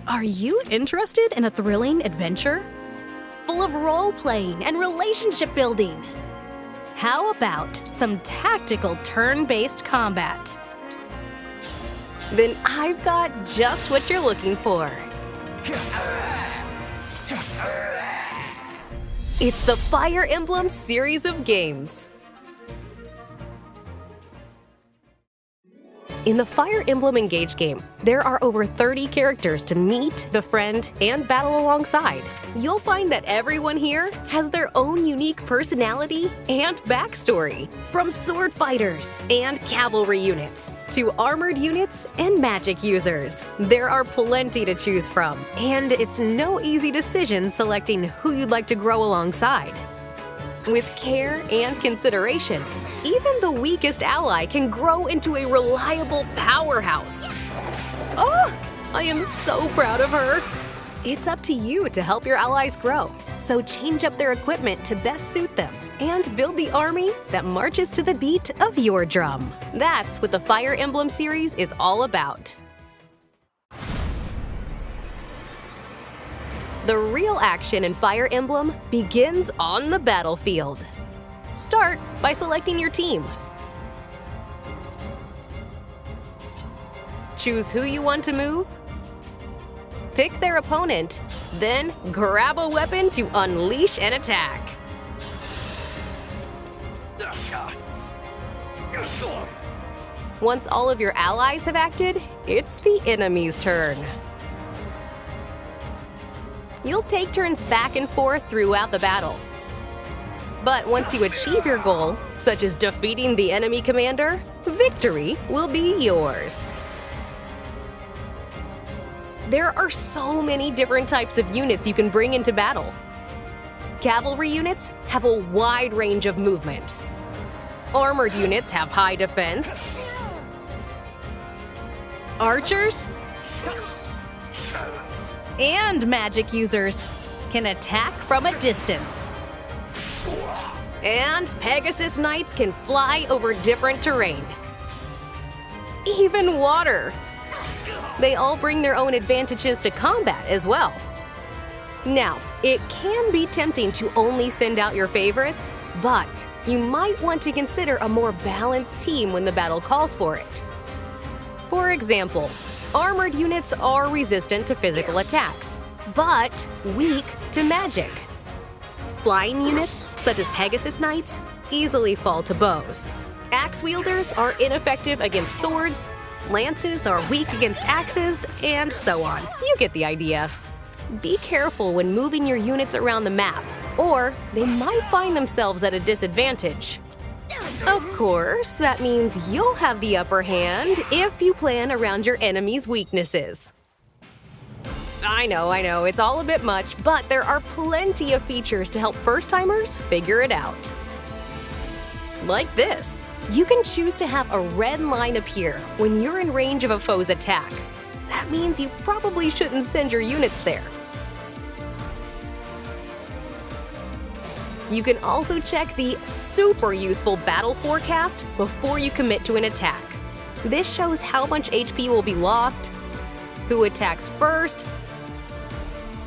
Are you interested in a thrilling adventure? Full of role-playing and relationship building? How about some tactical turn-based combat? Then I've got just what you're looking for. It's the Fire Emblem series of games. In the Fire Emblem Engage game, there are over 30 characters to meet, befriend, and battle alongside. You'll find that everyone here has their own unique personality and backstory, from sword fighters and cavalry units to armored units and magic users. There are plenty to choose from, and it's no easy decision selecting who you'd like to grow alongside. With care and consideration, even the weakest ally can grow into a reliable powerhouse. Oh, I am so proud of her. It's up to you to help your allies grow, so change up their equipment to best suit them and build the army that marches to the beat of your drum. That's what the Fire Emblem series is all about. The real action in Fire Emblem begins on the battlefield. Start by selecting your team. Choose who you want to move. Pick their opponent, then grab a weapon to unleash an attack. Once all of your allies have acted, it's the enemy's turn. You'll take turns back and forth throughout the battle. But once you achieve your goal, such as defeating the enemy commander, victory will be yours. There are so many different types of units you can bring into battle. Cavalry units have a wide range of movement. Armored units have high defense. Archers and magic users can attack from a distance. And Pegasus Knights can fly over different terrain. Even water. They all bring their own advantages to combat as well. Now, it can be tempting to only send out your favorites, but you might want to consider a more balanced team when the battle calls for it. For example, armored units are resistant to physical attacks, but weak to magic. Flying units, such as Pegasus Knights, easily fall to bows. Axe wielders are ineffective against swords, lances are weak against axes, and so on. You get the idea. Be careful when moving your units around the map, or they might find themselves at a disadvantage. Of course, that means you'll have the upper hand if you plan around your enemy's weaknesses. I know, it's all a bit much, but there are plenty of features to help first-timers figure it out. Like this. You can choose to have a red line appear when you're in range of a foe's attack. That means you probably shouldn't send your units there. You can also check the super useful battle forecast before you commit to an attack. This shows how much HP will be lost, who attacks first,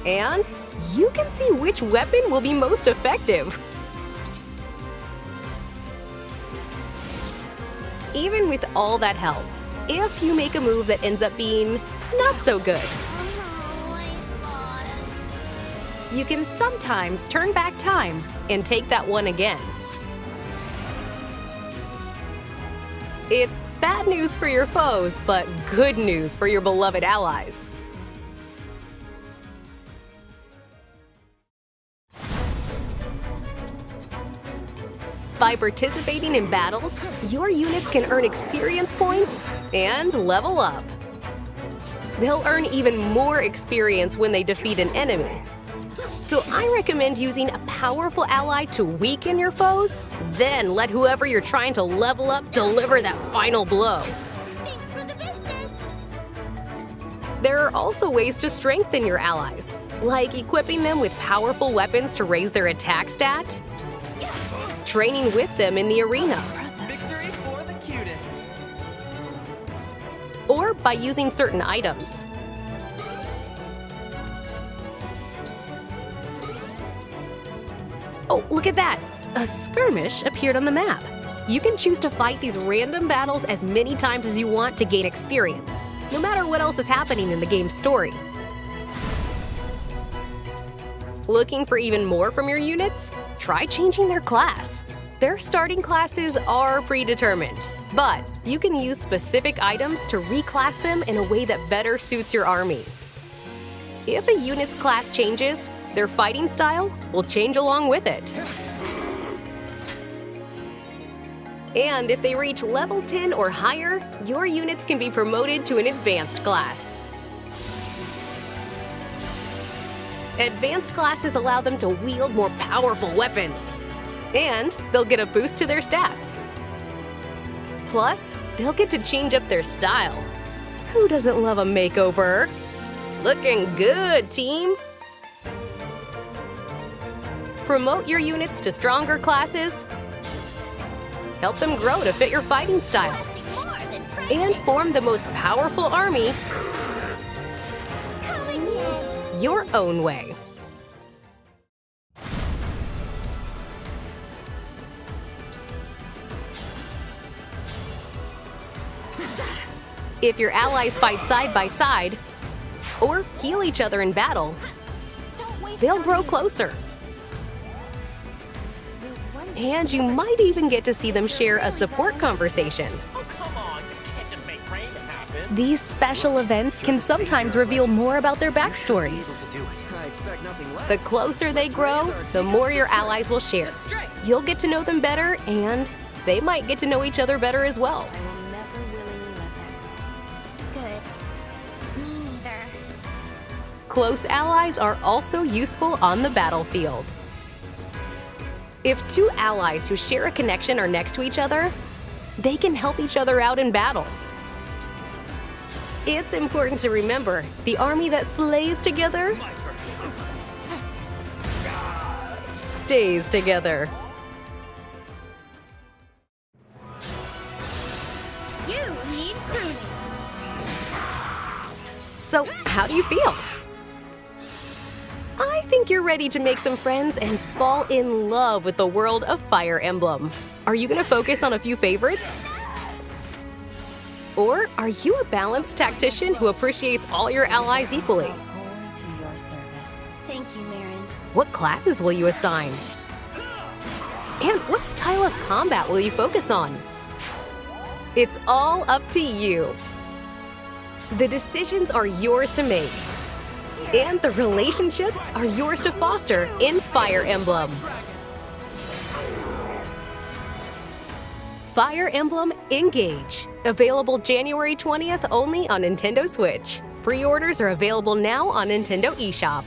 and you can see which weapon will be most effective. Even with all that help, if you make a move that ends up being not so good, you can sometimes turn back time and take that one again. It's bad news for your foes, but good news for your beloved allies. By participating in battles, your units can earn experience points and level up. They'll earn even more experience when they defeat an enemy. So I recommend using a powerful ally to weaken your foes, then let whoever you're trying to level up deliver that final blow. Thanks for the business. There are also ways to strengthen your allies, like equipping them with powerful weapons to raise their attack stat, training with them in the arena, Victory for the cutest. or by using certain items. Oh, look at that! A skirmish appeared on the map. You can choose to fight these random battles as many times as you want to gain experience, no matter what else is happening in the game's story. Looking for even more from your units? Try changing their class. Their starting classes are predetermined, but you can use specific items to reclass them in a way that better suits your army. If a unit's class changes, their fighting style will change along with it. And if they reach level 10 or higher, your units can be promoted to an advanced class. Advanced classes allow them to wield more powerful weapons. And they'll get a boost to their stats. Plus, they'll get to change up their style. Who doesn't love a makeover? Looking good, team! Promote your units to stronger classes. Help them grow to fit your fighting style. And form the most powerful army your own way. If your allies fight side by side or heal each other in battle, they'll grow closer. And you might even get to see them share a support conversation. Oh, come on. You can't just make rain happen. These special events can sometimes reveal more about their backstories. The closer they grow, the more your allies will share. You'll get to know them better, and they might get to know each other better as well. I will never willingly let that go. Good. Me neither. Close allies are also useful on the battlefield. If two allies who share a connection are next to each other, they can help each other out in battle. It's important to remember, the army that slays together stays together. You need pruning. So, how do you feel? I think you're ready to make some friends and fall in love with the world of Fire Emblem. Are you going to focus on a few favorites? Or are you a balanced tactician who appreciates all your allies equally? Thank you, Marin. What classes will you assign? And what style of combat will you focus on? It's all up to you. The decisions are yours to make. And the relationships are yours to foster in Fire Emblem. Fire Emblem Engage. Available January 20th only on Nintendo Switch. Pre-orders are available now on Nintendo eShop.